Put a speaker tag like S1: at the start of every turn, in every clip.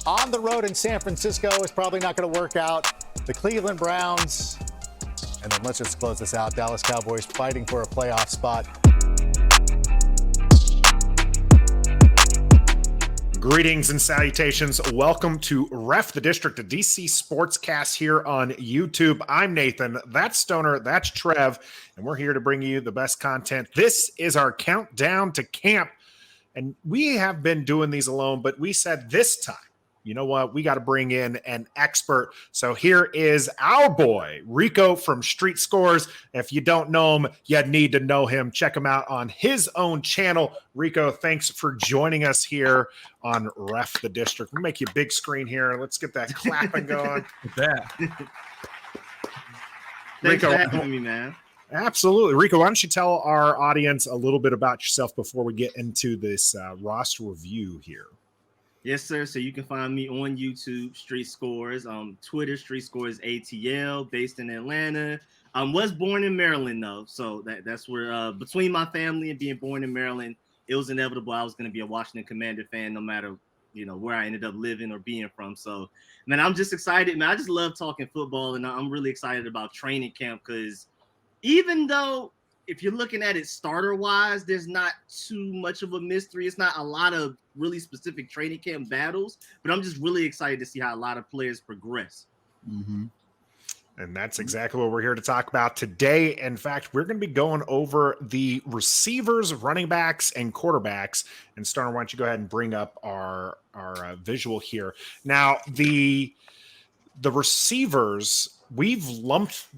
S1: on the road in San Francisco is probably not going to work out. The Cleveland Browns, and then let's just close this out. Dallas Cowboys fighting for a playoff spot.
S2: Greetings and salutations. Welcome to Ref the District, a DC Sportscast here on YouTube. I'm Nathan. That's Stoner. That's Trev. And we're here to bring you the best content. This is our countdown to camp. And we have been doing these alone, but we said this time, you know what? We got to bring in an expert. So here is our boy, Rico from Street Scores. If you don't know him, you need to know him. Check him out on his own channel. Rico, thanks for joining us here on Ref the District. We'll make you a big screen here. Let's get that clapping going.
S3: Thanks
S2: Rico,
S3: for having me, man.
S2: Absolutely. Rico, why don't you tell our audience a little bit about yourself before we get into this roster review here?
S3: Yes, sir. So you can find me on YouTube, Street Scores, Twitter, Street Scores ATL, based in Atlanta. I was born in Maryland, though. So that's where, between my family and being born in Maryland, it was inevitable I was going to be a Washington Commander fan, no matter, where I ended up living or being from. So, man, I'm just excited, man. I just love talking football, and I'm really excited about training camp because even though if you're looking at it starter-wise, there's not too much of a mystery. It's not a lot of really specific training camp battles, but I'm just really excited to see how a lot of players progress.
S2: Mm-hmm. And that's exactly what we're here to talk about today. In fact, we're going to be going over the receivers, running backs, and quarterbacks. And Stoner, why don't you go ahead and bring up our visual here. Now, the receivers, we've lumped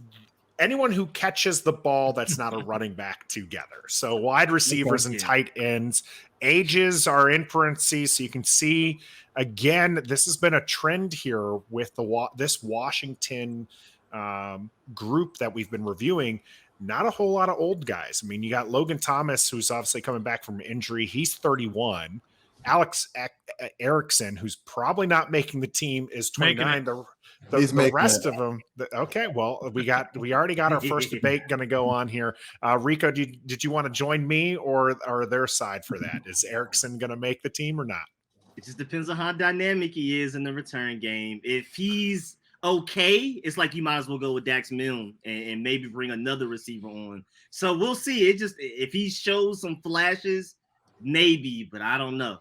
S2: anyone who catches the ball that's not a running back together. So wide receivers and tight ends. Ages are in parentheses, so you can see, again, this has been a trend here with this Washington group that we've been reviewing. Not a whole lot of old guys. I mean, you got Logan Thomas, who's obviously coming back from injury. He's 31. Alex Erickson, who's probably not making the team, is 29. The rest of them. Okay, well, we already got our first debate going to go on here. Rico, did you want to join me or their side for that? Is Erickson going to make the team or not?
S3: It just depends on how dynamic he is in the return game. If he's okay, it's like you might as well go with Dax Milne and maybe bring another receiver on. So we'll see. If he shows some flashes, maybe, but I don't know.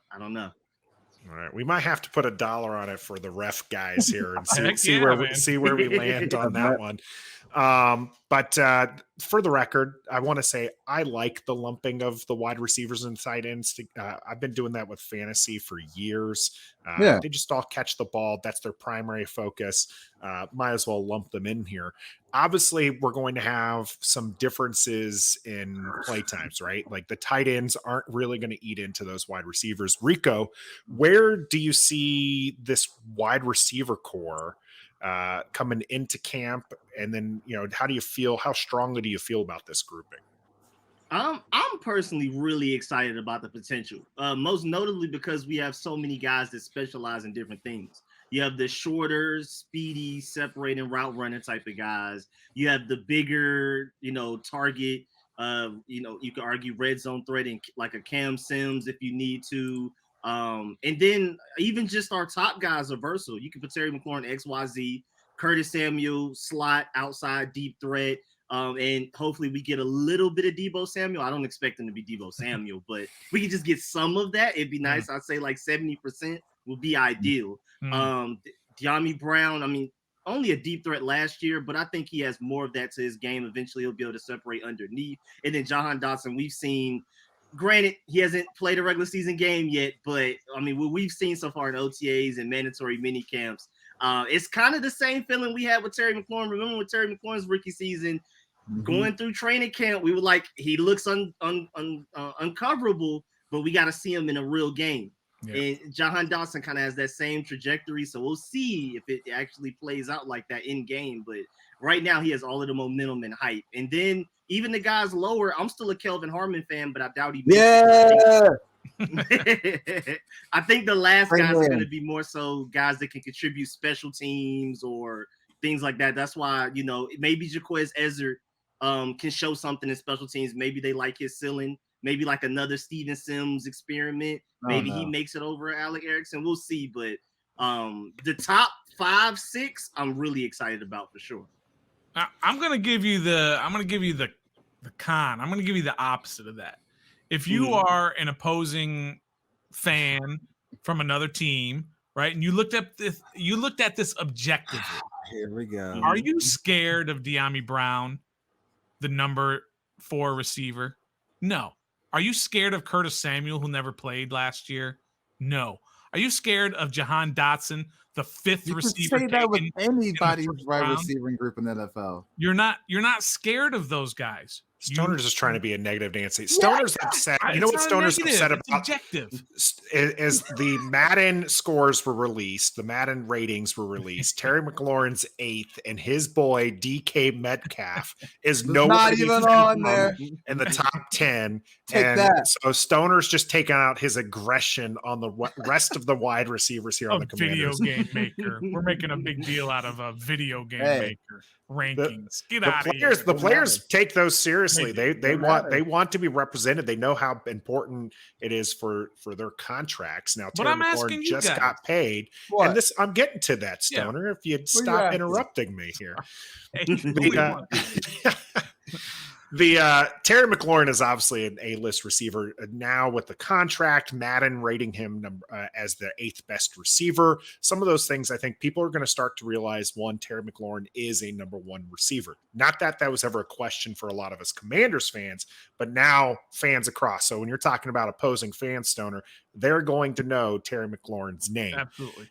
S2: All right, we might have to put $1 on it for the ref guys here and see where we land on that one. But for the record, I want to say I like the lumping of the wide receivers and tight ends. I've been doing that with fantasy for years. They just all catch the ball. That's their primary focus. Might as well lump them in here. Obviously, we're going to have some differences in play times, right? Like the tight ends aren't really going to eat into those wide receivers. Rico, where do you see this wide receiver core coming into camp? And then, how strongly do you feel about this grouping?
S3: I'm personally really excited about the potential, most notably because we have so many guys that specialize in different things. You have the shorter, speedy, separating route running type of guys. You have the bigger, target, you could argue red zone threat and like a Cam Sims if you need to. And then even just our top guys are versatile. You can put Terry McLaurin, XYZ, Curtis Samuel, slot, outside, deep threat. And hopefully we get a little bit of Deebo Samuel. I don't expect him to be Deebo Samuel, but we can just get some of that. It'd be nice. I'd say like 70% would be ideal. De'Ami Brown, I mean, only a deep threat last year, but I think he has more of that to his game. Eventually he'll be able to separate underneath. And then Jahan Dotson, we've seen, granted, he hasn't played a regular season game yet, but I mean, what we've seen so far in OTAs and mandatory mini camps, it's kind of the same feeling we had with Terry McLaurin. Remember with Terry McLaurin's rookie season, going through training camp, we were like, he looks uncoverable, but we got to see him in a real game. Yeah. And Jahan Dotson kind of has that same trajectory, so we'll see if it actually plays out like that in game. But right now, he has all of the momentum and hype. And then even the guys lower, I'm still a Kelvin Harmon fan, but I doubt he. I think the last guys are going to be more so guys that can contribute special teams or things like that. That's why, maybe Jaquez Ezzard can show something in special teams. Maybe they like his ceiling. Maybe like another Steven Sims experiment. Maybe he makes it over Alec Erickson. We'll see. But The top 5, 6, I'm really excited about for sure.
S4: I'm gonna give you the con. I'm gonna give you the opposite of that. If you are an opposing fan from another team, right, and you looked at this objectively.
S5: Here we go.
S4: Are you scared of De'Ami Brown, the number 4 receiver? No. Are you scared of Curtis Samuel, who never played last year? No. Are you scared of Jahan Dotson, the 5th receiver?
S5: You can say that with anybody's wide receiving group in the NFL.
S4: You're not scared of those guys.
S2: Stoner's just trying to be a negative Nancy. Stoner's upset. You know what Stoner's upset about?
S4: Objective.
S2: Is the Madden scores were released, the Madden ratings were released. Terry McLaurin's 8th, and his boy DK Metcalf is
S5: not even on there
S2: in the top 10.
S5: Take
S2: and
S5: that.
S2: So Stoner's just taking out his aggression on the rest of the wide receivers here on the Commanders.
S4: Video game maker. We're making a big deal out of a video game maker. Rankings. Get out of here.
S2: The players take those seriously. They want to be represented. They know how important it is for their contracts. Now, Terry McLaurin just got paid.
S5: What?
S2: And I'm getting to that, Stoner. If you'd stop interrupting me here. Terry McLaurin is obviously an A-list receiver now with the contract. Madden rating him as the 8th best receiver. Some of those things I think people are going to start to realize. One, Terry McLaurin is a number 1 receiver. Not that was ever a question for a lot of us Commanders fans, but now fans across. So when you're talking about opposing fans, Stoner, they're going to know Terry McLaurin's name.
S4: Absolutely.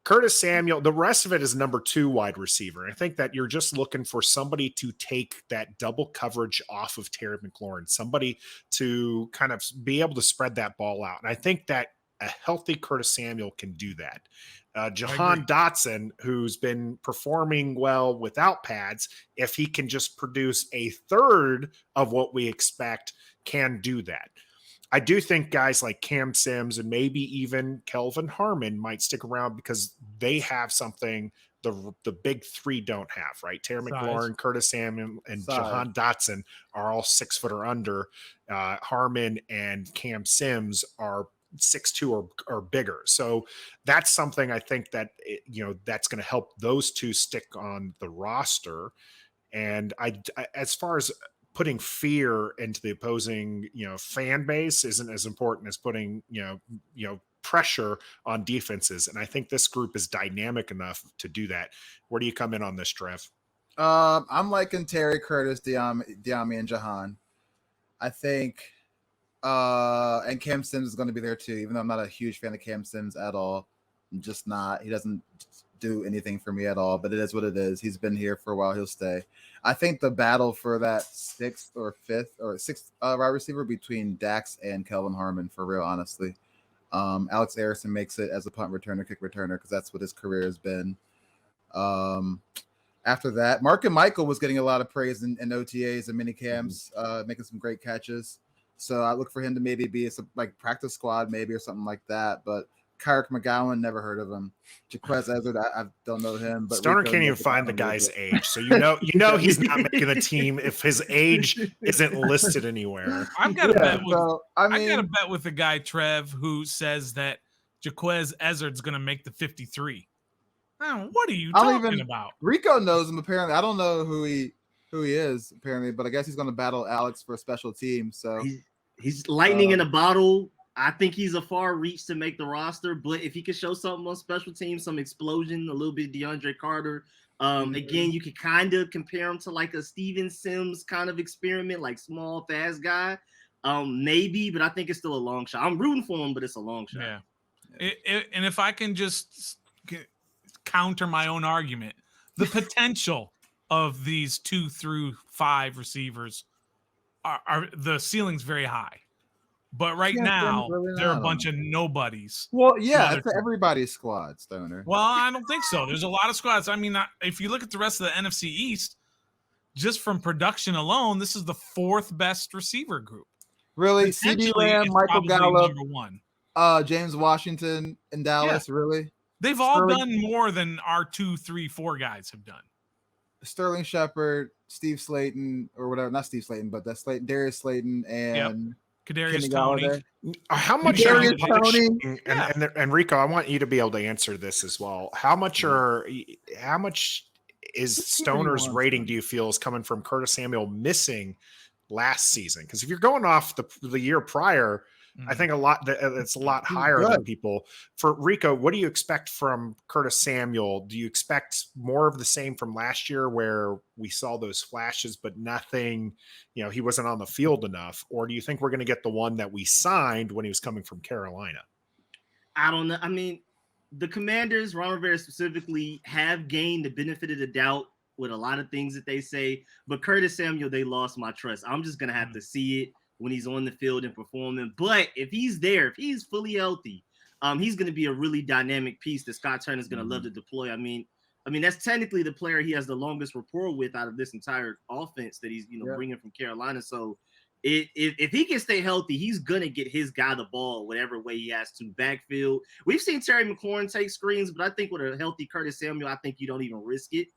S2: Curtis Samuel, the rest of it is number 2 wide receiver. I think that you're just looking for somebody to take that double coverage off of Terry McLaurin, somebody to kind of be able to spread that ball out. And I think that a healthy Curtis Samuel can do that. Jahan Dotson, who's been performing well without pads, if he can just produce a third of what we expect, can do that. I do think guys like Cam Sims and maybe even Kelvin Harmon might stick around because they have something the big 3 don't have, right? Terry McLaurin, Curtis Samuel, and Jahan Dotson are all 6 foot or under. Harmon and Cam Sims are 6'2" or bigger. So that's something I think that, that's going to help those 2 stick on the roster. And I as far as putting fear into the opposing, fan base isn't as important as putting, pressure on defenses. And I think this group is dynamic enough to do that. Where do you come in on this, Trev?
S5: I'm liking Terry, Curtis, De'Ami, and Jahan. I think, and Cam Sims is going to be there too, even though I'm not a huge fan of Cam Sims at all. I'm just not. He doesn't do anything for me at all, but it is what it is. He's been here for a while. He'll stay. I think the battle for that 6th or 6th wide receiver between Dax and Kelvin Harmon, for real, honestly. Alex Harrison makes it as a punt returner, kick returner, because that's what his career has been. After that, Mark and Michael was getting a lot of praise in OTAs and mini camps, making some great catches. So I look for him to maybe be like practice squad, maybe, or something like that. But Kyrick McGowan, never heard of him. Jaquez Ezard, I don't know him. But
S2: Stoner can't even find the guy's age, so you know he's not making the team if his age isn't listed anywhere.
S4: I've got a bet with. I got a bet with the guy Trev who says that Jaquez Ezard's going to make the 53. What are you talking about?
S5: Rico knows him apparently. I don't know who he is apparently, but I guess he's going to battle Alex for a special team. So
S3: he's lightning in a bottle. I think he's a far reach to make the roster, but if he could show something on special teams, some explosion, a little bit DeAndre Carter. Again, you could kind of compare him to like a Steven Sims kind of experiment, like small, fast guy. Maybe, but I think it's still a long shot. I'm rooting for him, but it's a long shot.
S4: Yeah. And if I can just counter my own argument, the potential of these 2 through 5 receivers are the ceiling's very high. But right now, they're a bunch of nobodies.
S5: Well, yeah, it's everybody's squad, Stoner.
S4: Well, I don't think so. There's a lot of squads. I mean, if you look at the rest of the NFC East, just from production alone, this is the 4th best receiver group.
S5: Really? CeeDee Lamb, Michael Gallup,
S4: #1.
S5: James Washington in Dallas, really?
S4: They've all done more than our 2, 3, 4 guys have done.
S5: Sterling Shepard, Steve Slayton, or whatever, not Steve Slayton, but that's Slayton, Darius Slayton, and
S4: Kadarius Toney.
S2: How much are you punishing? And Rico, I want you to be able to answer this as well. How much is Stoner's rating, do you feel, is coming from Curtis Samuel missing last season? Because if you're going off the year prior, I think it's a lot higher than people. For Rico, what do you expect from Curtis Samuel? Do you expect more of the same from last year where we saw those flashes, but nothing, he wasn't on the field enough? Or do you think we're going to get the one that we signed when he was coming from Carolina?
S3: I don't know. I mean, the Commanders, Ron Rivera specifically, have gained the benefit of the doubt with a lot of things that they say, but Curtis Samuel, they lost my trust. I'm just going to have to see it when he's on the field and performing. But if he's there, if he's fully healthy, he's going to be a really dynamic piece that Scott Turner's going to love to deploy. I mean, that's technically the player he has the longest rapport with out of this entire offense that he's, bringing from Carolina. So if he can stay healthy, he's going to get his guy the ball whatever way he has to backfield. We've seen Terry McLaurin take screens, but I think with a healthy Curtis Samuel, I think you don't even risk it.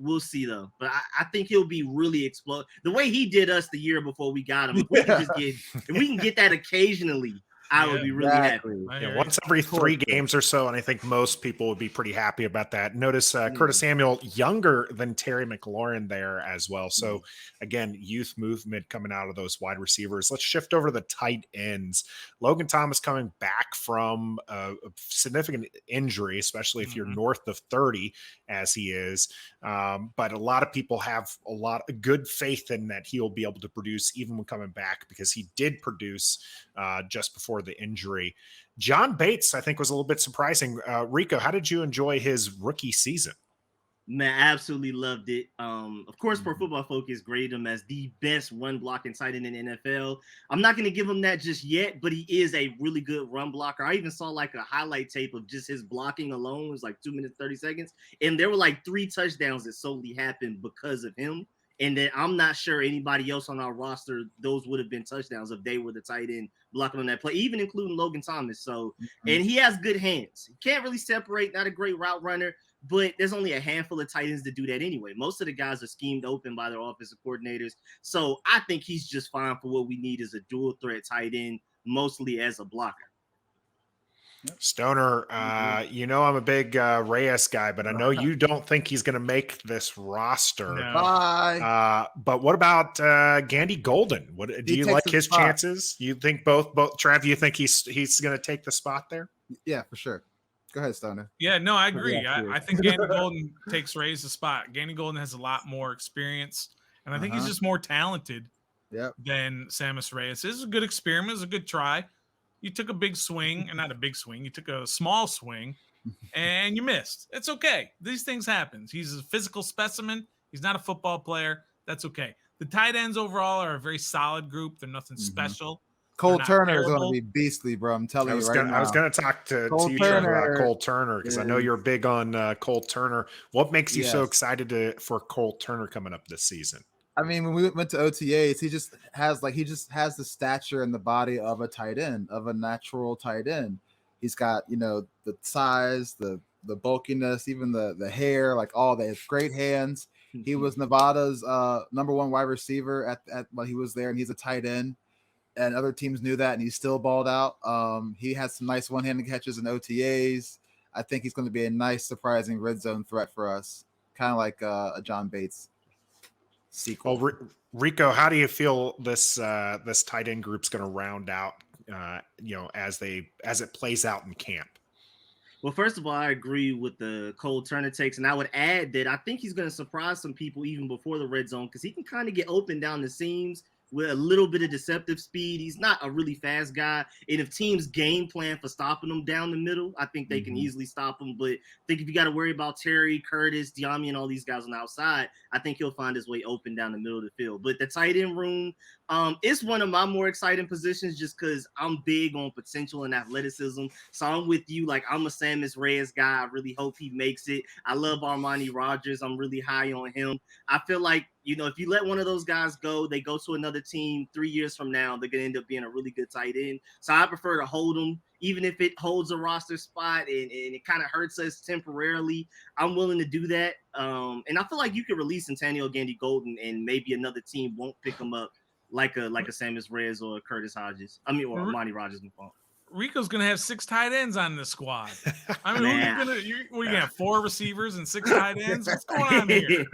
S3: We'll see though, but I think he'll be really explode the way he did us the year before we got him. If we can get that occasionally, I would be really happy.
S2: Once every 3 games or so, and I think most people would be pretty happy about that. Notice Curtis Samuel, younger than Terry McLaurin there as well. So again, youth movement coming out of those wide receivers. Let's shift over to the tight ends. Logan Thomas coming back from a significant injury, especially if you're north of 30 as he is. But a lot of people have a lot of good faith in that he'll be able to produce even when coming back, because he did produce just before the injury. John Bates, I think, was a little bit surprising. Rico, how did you enjoy his rookie season?
S3: Man, I absolutely loved it. Of course, Pro Football Focus graded him as the best run blocking tight end in the NFL. I'm not going to give him that just yet, but he is a really good run blocker. I even saw like a highlight tape of just his blocking alone. It was like 2 minutes, 30 seconds. And there were like 3 touchdowns that solely happened because of him. And then I'm not sure anybody else on our roster, those would have been touchdowns if they were the tight end blocking on that play, even including Logan Thomas. So, and he has good hands. He can't really separate, not a great route runner, but there's only a handful of tight ends to do that anyway. Most of the guys are schemed open by their offensive coordinators. So I think he's just fine for what we need as a dual threat tight end, mostly as a blocker.
S2: Stoner, I'm a big Reyes guy, but I know you don't think he's going to make this roster.
S4: No.
S5: Bye.
S2: But what about Gandy Golden? Do you like his chances? You think both Trev? You think he's going to take the spot there?
S5: Yeah, for sure. Go ahead, Stoner.
S4: Yeah, no, I agree. I think Gandy Golden takes Reyes' spot. Gandy Golden has a lot more experience, and I think he's just more talented than Sammis Reyes. This is a good experiment. It's a good try. You took a big swing, and not a big swing. You took a small swing, and you missed. It's okay. These things happen. He's a physical specimen. He's not a football player. That's okay. The tight ends overall are a very solid group. They're nothing special.
S5: Cole Turner is going to be beastly, bro. I'm telling you right now.
S2: I was going to talk to you about Cole Turner because I know you're big on Cole Turner. What makes you so excited for Cole Turner coming up this season?
S5: I mean, when we went to OTAs, he just has the stature and the body of a tight end, of a natural tight end. He's got, the size, the bulkiness, even the hair, like all that. His great hands. He was Nevada's number 1 wide receiver at when he was there, and he's a tight end. And other teams knew that, and he still balled out. He has some nice one-handed catches in OTAs. I think he's going to be a nice, surprising red zone threat for us, kind of like a John Bates sequel.
S2: Well, Rico, how do you feel this tight end group's going to round out, as it plays out in camp?
S3: Well, first of all, I agree with the Cole Turner takes, and I would add that I think he's going to surprise some people even before the red zone because he can kind of get open down the seams with a little bit of deceptive speed. He's not a really fast guy. And if teams game plan for stopping him down the middle, I think they can easily stop him. But I think if you got to worry about Terry, Curtis, Diami, and all these guys on the outside, I think he'll find his way open down the middle of the field. But the tight end room, it's one of my more exciting positions just because I'm big on potential and athleticism. So I'm with you. Like, I'm a Sammis Reyes guy. I really hope he makes it. I love Armani Rogers. I'm really high on him. I feel like, if you let one of those guys go, they go to another team 3 years from now, they're going to end up being a really good tight end. So I prefer to hold them, even if it holds a roster spot and it kind of hurts us temporarily. I'm willing to do that. And I feel like you could release Antonio Gandy Golden and maybe another team won't pick him up like a Sammis Reyes or a Curtis Hodges. I mean, or Armani Rogers.
S4: Rico's gonna have 6 tight ends on the squad. I mean, what are you gonna have 4 receivers and 6 tight ends? What's going on here?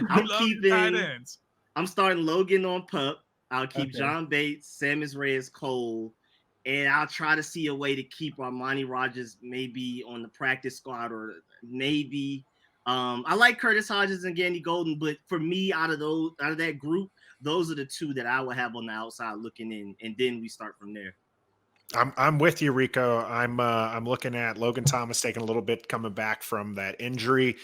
S3: I'm keeping tight ends. I'm starting Logan on pup. I'll keep John Bates, Sammis Reyes, Cole, and I'll try to see a way to keep Armani Rogers maybe on the practice squad, or maybe I like Curtis Hodges and Gandy Golden, but for me, out of that group, those are the 2 that I would have on the outside looking in, and then we start from there.
S2: I'm with you, Rico. I'm looking at Logan Thomas taking a little bit coming back from that injury.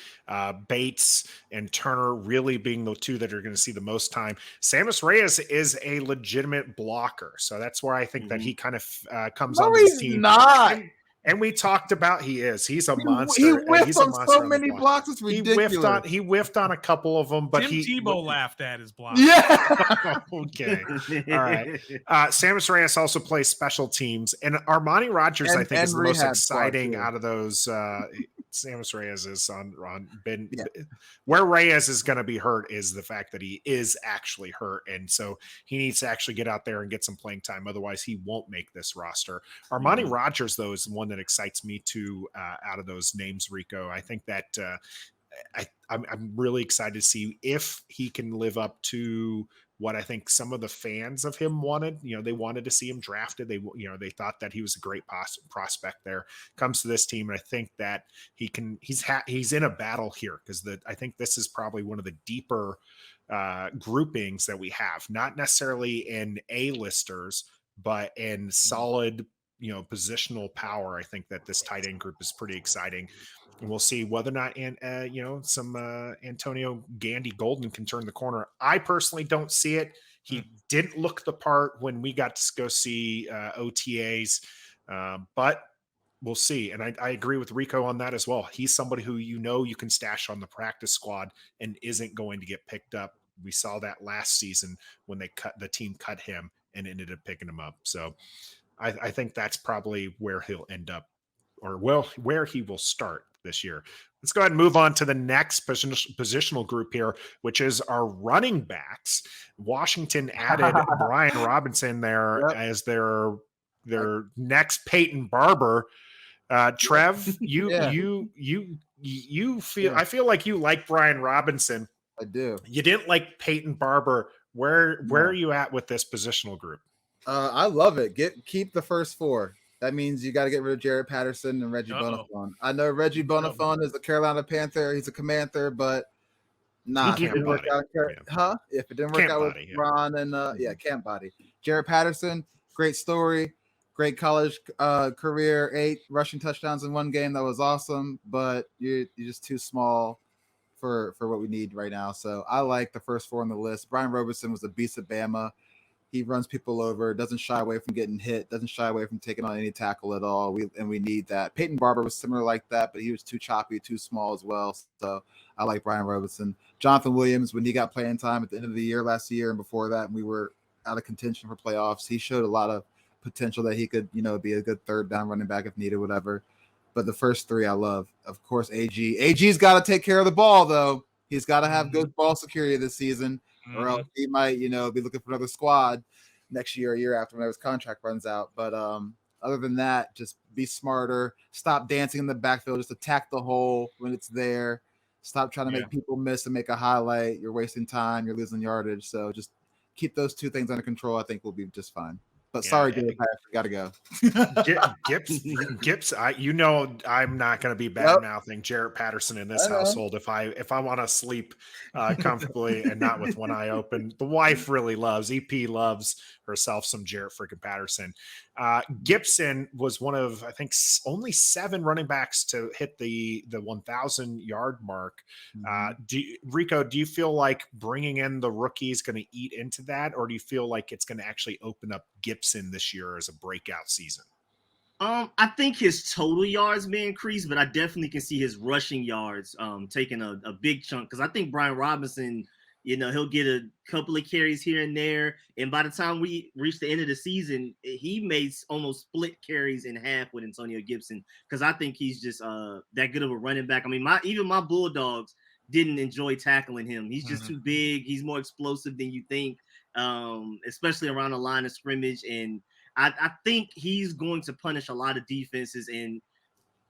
S2: Bates and Turner really being the 2 that are going to see the most time. Sammis Reyes is a legitimate blocker, so that's where I think that he kind of comes on this team.
S5: Not.
S2: And we talked about he's a monster.
S5: He whiffed on so many
S2: block.
S5: blocks. It's ridiculous.
S2: He whiffed on a couple of them, but
S4: Tim Tebow laughed at his block.
S2: Yeah. Okay. All right. Sammis Reyes also plays special teams, and Armani Rogers, I think, is the most exciting out of those. Sammis Reyes is on Ben. Yeah. Where Reyes is going to be hurt is the fact that he is actually hurt, and so he needs to actually get out there and get some playing time. Otherwise, he won't make this roster. Armani Rogers, though, is one that excites me too. Out of those names, Rico, I think that I'm really excited to see if he can live up to what I think some of the fans of him wanted. They wanted to see him drafted. They thought that he was a great prospect there. Comes to this team, and I think that he can. He's in a battle here because I think this is probably one of the deeper groupings that we have, not necessarily in A-listers, but in solid, positional power. I think that this tight end group is pretty exciting. And we'll see whether or not, some Antonio Gandy Golden can turn the corner. I personally don't see it. He didn't look the part when we got to go see OTAs, but we'll see. And I agree with Rico on that as well. He's somebody who you can stash on the practice squad and isn't going to get picked up. We saw that last season when the team cut him and ended up picking him up. So I think that's probably where he'll end up, or where he will start this year. Let's go ahead and move on to the next positional group here, which is our running backs. Washington added Brian Robinson there as their next Peyton Barber. Trev, you feel I feel like you like Brian Robinson.
S5: I do.
S2: You didn't like Peyton Barber. Where are you at with this positional group?
S5: I love it. Keep the first 4. That means you got to get rid of Jared Patterson and Reggie Bonifon. I know Reggie Bonifon is a Carolina Panther. He's a Commander, but if it didn't work out, If it didn't work out with Ron and camp body. Jared Patterson, great story, great college career, 8 rushing touchdowns in one game. That was awesome, but you're just too small for what we need right now. So I like the first 4 on the list. Brian Robertson was a beast at Bama. He runs people over, doesn't shy away from getting hit, doesn't shy away from taking on any tackle at all. We need that. Peyton Barber was similar like that, but he was too choppy, too small as well. So I like Brian Robertson. Jonathan Williams, when he got playing time at the end of the year last year and before that, and we were out of contention for playoffs, he showed a lot of potential that he could, be a good third down running back if needed, whatever. But the first 3 I love. Of course, AG. AG's got to take care of the ball, though. He's got to have good ball security this season. Or else he might, be looking for another squad next year or year after whenever his contract runs out. But other than that, just be smarter. Stop dancing in the backfield. Just attack the hole when it's there. Stop trying to make people miss and make a highlight. You're wasting time. You're losing yardage. So just keep those 2 things under control. I think we'll be just fine. But sorry, Dave, I got to go.
S2: Gibbs, I'm not going to be bad mouthing Jarrett Patterson in this household if I want to sleep comfortably and not with one eye open. The wife really loves herself some Jarrett freaking Patterson. Gibson was one of, I think, only 7 running backs to hit the 1,000 yard mark. Rico, do you feel like bringing in the rookie is going to eat into that, or do you feel like it's going to actually open up Gibson this year as a breakout season?
S3: I think his total yards may increase, but I definitely can see his rushing yards taking a big chunk, because I think Brian Robinson, he'll get a couple of carries here and there, and by the time we reach the end of the season, he may almost split carries in half with Antonio Gibson, because I think he's just that good of a running back. I mean, even my Bulldogs didn't enjoy tackling him. He's just too big. He's more explosive than you think. especially around the line of scrimmage. And I think he's going to punish a lot of defenses. And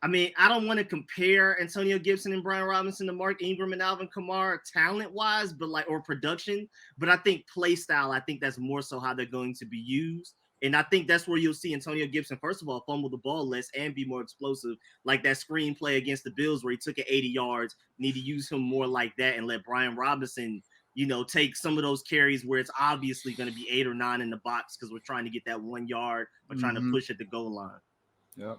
S3: I mean, I don't want to compare Antonio Gibson and Brian Robinson to Mark Ingram and Alvin Kamara talent-wise, or production. But I think play style, I think that's more so how they're going to be used. And I think that's where you'll see Antonio Gibson, first of all, fumble the ball less and be more explosive, like that screen play against the Bills where he took it 80 yards. Need to use him more like that and let Brian Robinson, take some of those carries where it's obviously going to be 8 or 9 in the box because we're trying to get that 1 yard or trying to push at the goal line.
S5: Yep.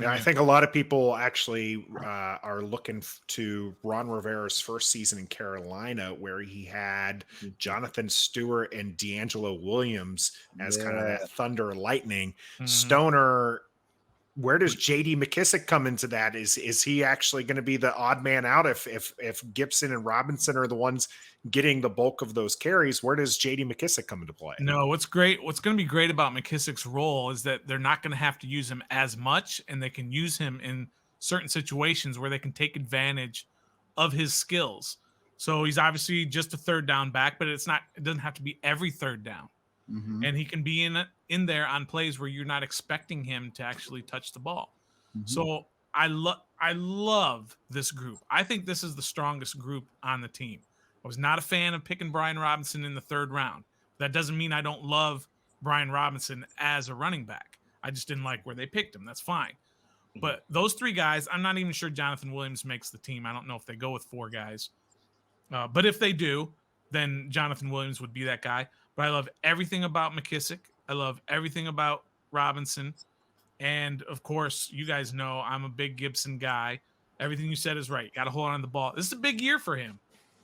S2: Yeah, I think a lot of people actually are looking to Ron Rivera's first season in Carolina, where he had Jonathan Stewart and D'Angelo Williams as kind of that thunder and lightning. Stoner, where does JD McKissick come into that? Is he actually going to be the odd man out if Gibson and Robinson are the ones getting the bulk of those carries? Where does JD McKissick come into play?
S4: No, what's going to be great about McKissick's role is that they're not going to have to use him as much, and they can use him in certain situations where they can take advantage of his skills. So he's obviously just a third down back, but it doesn't have to be every third down. And he can be in there on plays where you're not expecting him to actually touch the ball. So I love this group. I think this is the strongest group on the team. I was not a fan of picking Brian Robinson in the 3rd round. That doesn't mean I don't love Brian Robinson as a running back. I just didn't like where they picked him. That's fine. But those 3 guys, I'm not even sure Jonathan Williams makes the team. I don't know if they go with 4 guys. But if they do, then Jonathan Williams would be that guy. But I love everything about McKissick. I love everything about Robinson. And, of course, you guys know I'm a big Gibson guy. Everything you said is right. Got to hold on to the ball. This is a big year for him,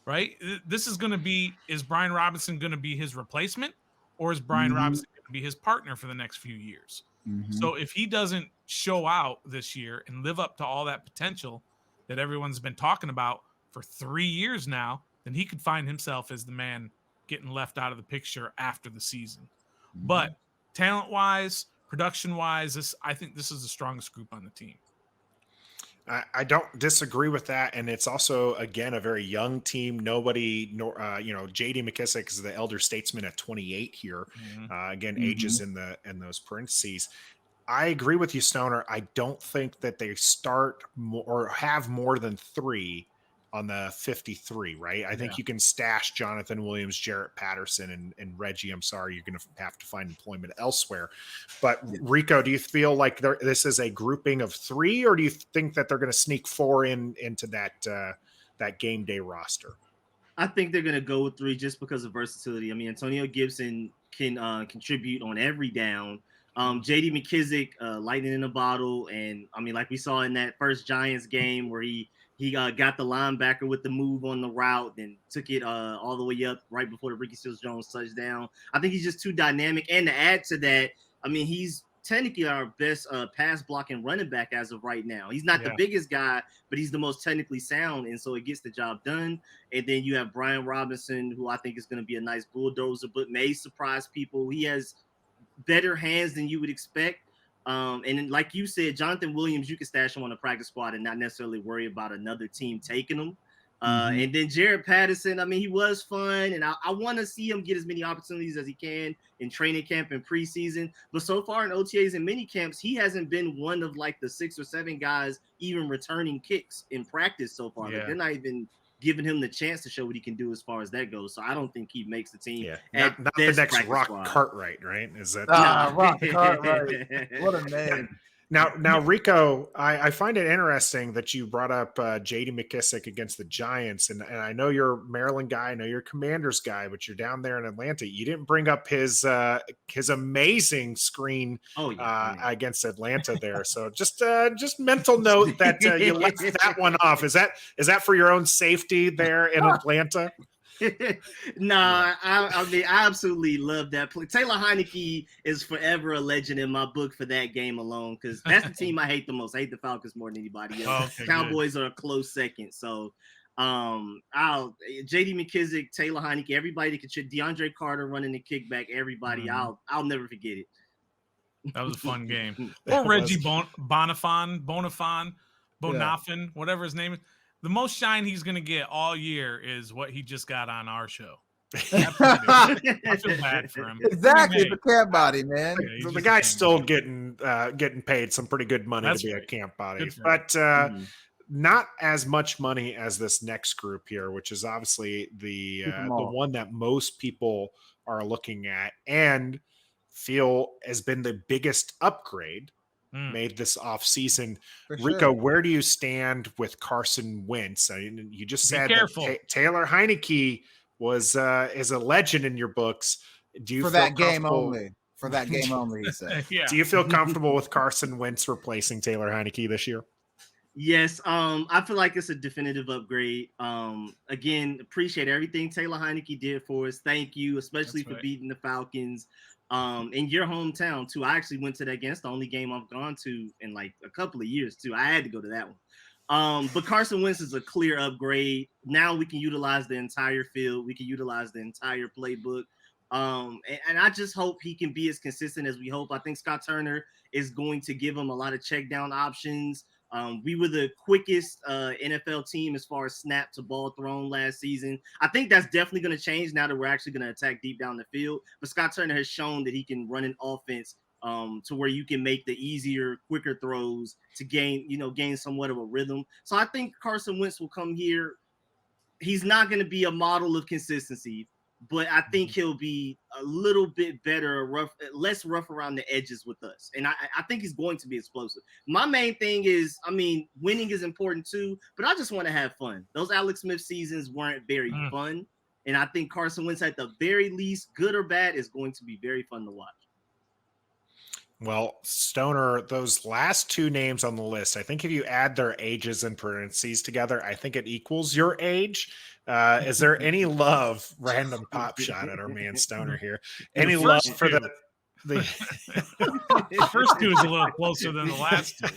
S4: right? This is going to be – is Brian Robinson going to be his replacement, or is Brian Robinson going to be his partner for the next few years? So if he doesn't show out this year and live up to all that potential that everyone's been talking about for 3 years now, then he could find himself as the man getting left out of the picture after the season. But talent-wise, production-wise, I think this is the strongest group on the team.
S2: I don't disagree with that, and it's also, again, a very young team. J.D. McKissick is the elder statesman at 28 here. Ages in those parentheses. I agree with you, Stoner. I don't think that they start or have more than 3 on the 53, right? I think you can stash Jonathan Williams, Jarrett Patterson, and Reggie. I'm sorry, you're going to have to find employment elsewhere. But Rico, do you feel like this is a grouping of 3, or do you think that they're going to sneak 4 into that game day roster?
S3: I think they're going to go with 3 just because of versatility. I mean, Antonio Gibson can contribute on every down. JD McKissick, lightning in a bottle. And I mean, like we saw in that first Giants game where he got the linebacker with the move on the route and took it all the way up right before the Ricky Seals-Jones touchdown. I think he's just too dynamic. And to add to that, I mean, he's technically our best pass blocking running back as of right now. He's not the biggest guy, but he's the most technically sound, and so it gets the job done. And then you have Brian Robinson, who I think is going to be a nice bulldozer, but may surprise people. He has better hands than you would expect. And then, like you said, Jonathan Williams, you can stash him on the practice squad and not necessarily worry about another team taking him. And then Jarrett Patterson, I mean, he was fun, and I want to see him get as many opportunities as he can in training camp and preseason. But so far in OTAs and mini camps, he hasn't been one of like the 6 or 7 guys even returning kicks in practice so far. Like, they're not even giving him the chance to show what he can do as far as that goes. So I don't think he makes the team.
S2: Not the next Rock Cartwright, right? Is that
S5: Rock Cartwright? What a name.
S2: Now, Rico, I find it interesting that you brought up J.D. McKissick against the Giants, and I know you're a Maryland guy, I know you're a Commanders guy, but you're down there in Atlanta. You didn't bring up his amazing screen against Atlanta there. So just mental note that you left that one off. Is that for your own safety there in Atlanta?
S3: I mean, I absolutely love that play. Taylor Heineke is forever a legend in my book for that game alone, because that's the team I hate the most. I hate the Falcons more than anybody else. Cowboys are a close second. So JD McKissick, Taylor Heineke, everybody that could, DeAndre Carter running the kickback, everybody, I'll never forget it.
S4: That was a fun game. Or Reggie Bonafon, whatever his name is. The most shine he's going to get all year is what he just got on our show. I feel bad for him.
S5: Exactly, the camp body, man.
S2: Yeah, so the guy's still getting paid some pretty good money to be a camp body, but not as much money as this next group here, which is obviously the one that most people are looking at and feel has been the biggest upgrade made this offseason. Rico, where do you stand with Carson Wentz? You just said that Taylor Heineke is a legend in your books. Do you
S5: for that game only? For that game only, he said.
S4: Yeah.
S2: Do you feel comfortable with Carson Wentz replacing Taylor Heineke this year?
S3: Yes, I feel like it's a definitive upgrade. Again, appreciate everything Taylor Heineke did for us. Thank you, especially for beating the Falcons in your hometown too. I actually went to that game. It's the only game I've gone to in like a couple of years too. I had to go to that one. But Carson Wentz is a clear upgrade. Now we can utilize the entire field. We can utilize the entire playbook. And I just hope he can be as consistent as we hope. I think Scott Turner is going to give him a lot of check down options. We were the quickest NFL team as far as snap to ball thrown last season. I think that's definitely going to change now that we're actually going to attack deep down the field. But Scott Turner has shown that he can run an offense to where you can make the easier, quicker throws to gain somewhat of a rhythm. So I think Carson Wentz will come here. He's not going to be a model of consistency, but I think he'll be a little bit better, less rough around the edges with us. And I think he's going to be explosive. My main thing is, winning is important too, but I just want to have fun. Those Alex Smith seasons weren't very fun. And I think Carson Wentz, at the very least, good or bad, is going to be very fun to watch.
S2: Well, Stoner, those last two names on the list, I think if you add their ages and parentheses together, I think it equals your age. Is there any love, random pop shot at our man Stoner here, any love for the
S4: first two is a little closer than the last two?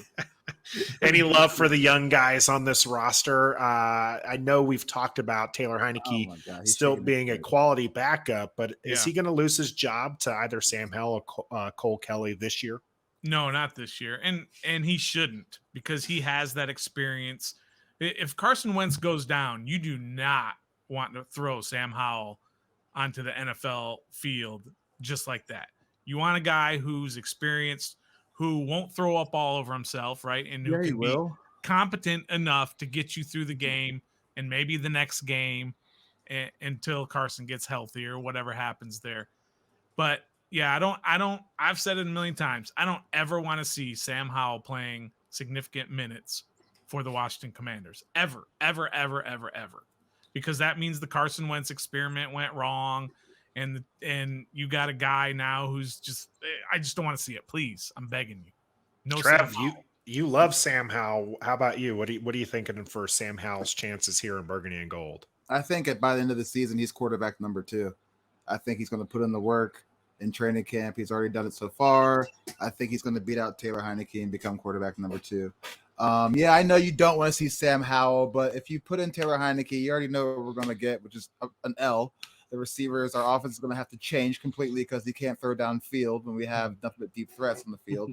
S2: Any love for the young guys on this roster? I know we've talked about Taylor Heineke still being a quality backup, but is he going to lose his job to either Sam Howell or Cole Kelly this year?
S4: No, not this year. And he shouldn't, because he has that experience. If Carson Wentz goes down, you do not want to throw Sam Howell onto the NFL field just like that. You want a guy who's experienced, who won't throw up all over himself, right? And who can be competent enough to get you through the game and maybe the next game until Carson gets healthy or whatever happens there. But yeah, I've said it a million times. I don't ever want to see Sam Howell playing significant minutes for the Washington Commanders. Ever. Because that means the Carson Wentz experiment went wrong. And you got a guy now who's I just don't want to see it. Please, I'm begging you. No,
S2: Trev, you love Sam Howell. How about you? What are you thinking for Sam Howell's chances here in Burgundy and Gold?
S5: I think by the end of the season, he's quarterback number 2. I think he's going to put in the work in training camp. He's already done it so far. I think he's going to beat out Taylor Heineke and become quarterback number 2. I know you don't want to see Sam Howell, but if you put in Taylor Heineke, you already know what we're going to get, which is an L. The receivers, our offense is going to have to change completely because he can't throw downfield when we have nothing but deep threats on the field.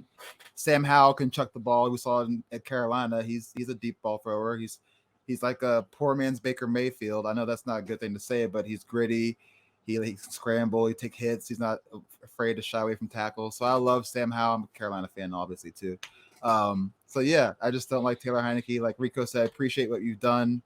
S5: Sam Howell can chuck the ball. We saw it at Carolina. He's a deep ball thrower. He's like a poor man's Baker Mayfield. I know that's not a good thing to say, but he's gritty. He can scramble. He take hits. He's not afraid to shy away from tackles. So I love Sam Howell. I'm a Carolina fan, obviously, too. I just don't like Taylor Heineke. Like Rico said, appreciate what you've done.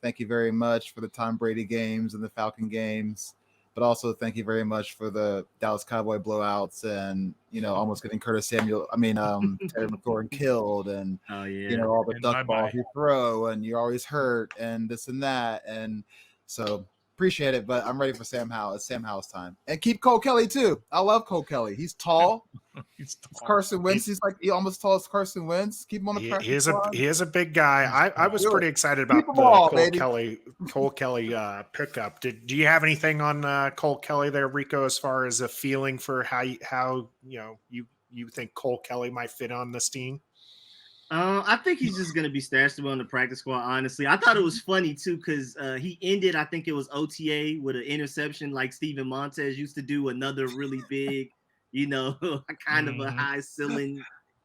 S5: Thank you very much for the Tom Brady games and the Falcon games, but also thank you very much for the Dallas Cowboy blowouts and, almost getting Terry McLaurin killed and, all the duck balls you throw and you're always hurt and this and that. And so appreciate it, but I'm ready for Sam Howell. It's Sam Howell's time. And keep Cole Kelly too. I love Cole Kelly. He's tall.
S4: He's tall.
S5: Carson Wentz. He's like almost tall as Carson Wentz. Keep him on the practice squad.
S2: He is a big guy. I was pretty excited about the Cole Kelly pickup. Do you have anything on Cole Kelly there, Rico, as far as a feeling for how you think Cole Kelly might fit on this team?
S3: I think he's just going to be stashed on the practice squad, honestly. I thought it was funny, too, because he ended, I think it was OTA, with an interception like Steven Montez used to do, another really big, kind of a high ceiling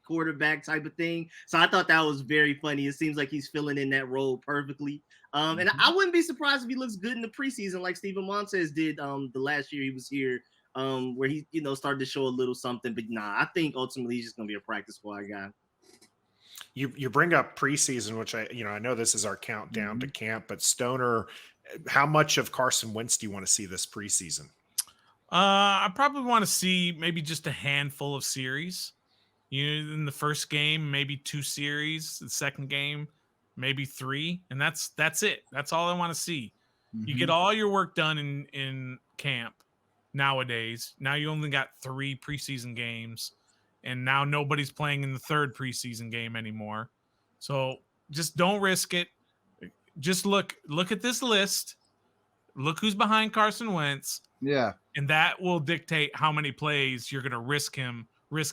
S3: quarterback type of thing. So I thought that was very funny. It seems like he's filling in that role perfectly. And I wouldn't be surprised if he looks good in the preseason like Steven Montez did the last year he was here, where he, started to show a little something. But I think ultimately he's just going to be a practice squad guy.
S2: You bring up preseason, which I know this is our countdown to camp, but Stoner, how much of Carson Wentz do you want to see this preseason?
S4: I probably want to see maybe just a handful of series. In the first game, maybe 2 series. The second game, maybe 3, and that's it. That's all I want to see. You get all your work done in camp nowadays. Now you only got 3 preseason games, and now nobody's playing in the 3rd preseason game anymore. So just don't risk it. Just look at this list. Look who's behind Carson Wentz.
S5: Yeah.
S4: And that will dictate how many plays you're going to risk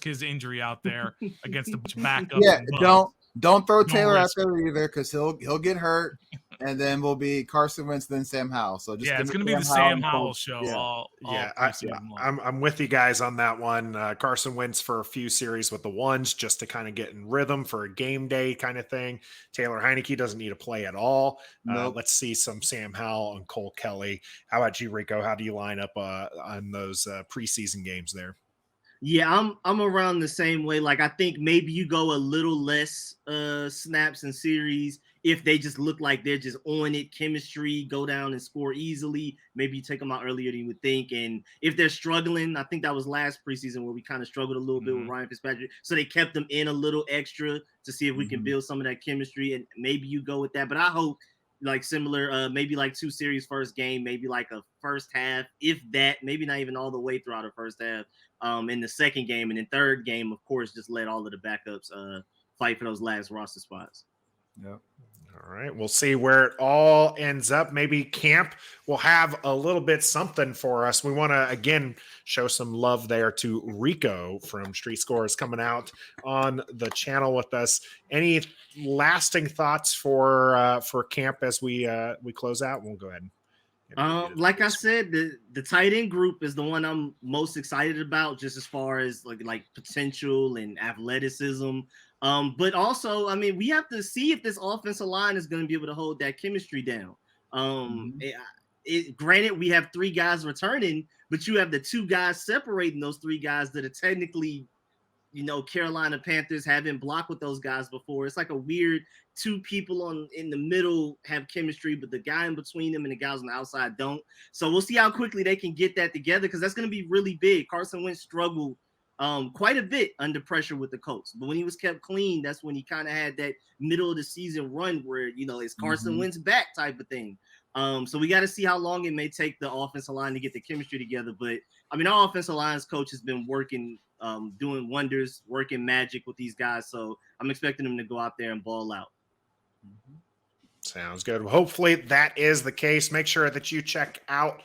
S4: his injury out there against a bunch of backups.
S5: Yeah, don't throw Taylor out there either, because he'll get hurt, and then we'll be Carson Wentz, then Sam Howell. So just
S4: it's going to be the Sam Howell show.
S2: I'm with you guys on that one. Carson Wentz for a few series with the ones just to kind of get in rhythm for a game day kind of thing. Taylor Heineke doesn't need to play at all. Let's see some Sam Howell and Cole Kelly. How about you, Rico? How do you line up on those preseason games there?
S3: Yeah, I'm around the same way. Like, I think maybe you go a little less snaps and series if they just look like they're just on it, chemistry, go down and score easily. Maybe you take them out earlier than you would think. And if they're struggling, I think that was last preseason where we kind of struggled a little bit with Ryan Fitzpatrick. So they kept them in a little extra to see if we can build some of that chemistry. And maybe you go with that. But I hope like similar, maybe like 2 series first game, maybe like a first half, if that, maybe not even all the way throughout the first half. In the second game, and then third game, of course, just let all of the backups fight for those last roster spots.
S5: Yep.
S2: All right. We'll see where it all ends up. Maybe camp will have a little bit something for us. We want to, again, show some love there to Rico from Street Scores coming out on the channel with us. Any lasting thoughts for camp as we close out? We'll go ahead.
S3: Like I said, the tight end group is the one I'm most excited about, just as far as like potential and athleticism. But also, I mean, we have to see if this offensive line is going to be able to hold that chemistry down. Granted, we have 3 guys returning, but you have the 2 guys separating those 3 guys that are technically, Carolina Panthers haven't blocked with those guys before. It's like a weird 2 people in the middle have chemistry, but the guy in between them and the guys on the outside don't. So we'll see how quickly they can get that together, because that's going to be really big. Carson Wentz struggled quite a bit under pressure with the Colts, but when he was kept clean, that's when he kind of had that middle of the season run where, it's Carson Wentz back type of thing. So we got to see how long it may take the offensive line to get the chemistry together. But I mean, our offensive line's coach has been working, doing wonders, working magic with these guys. So I'm expecting them to go out there and ball out.
S2: Sounds good. Hopefully that is the case. Make sure that you check out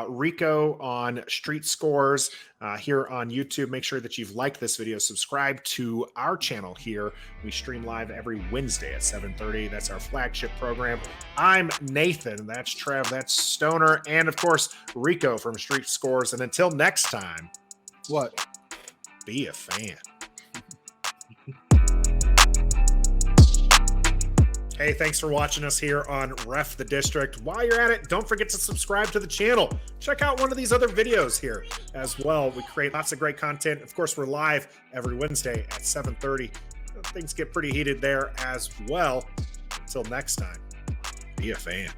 S2: Rico on Street Scores here on YouTube. Make sure that you've liked this video. Subscribe to our channel here. We stream live every Wednesday at 7:30. That's our flagship program. I'm Nathan. That's Trev. That's Stoner. And, of course, Rico from Street Scores. And until next time, be a fan. Hey, thanks for watching us here on Ref the District. While you're at it, don't forget to subscribe to the channel. Check out one of these other videos here as well. We create lots of great content. Of course, we're live every Wednesday at 7:30. Things get pretty heated there as well. Until next time, be a fan.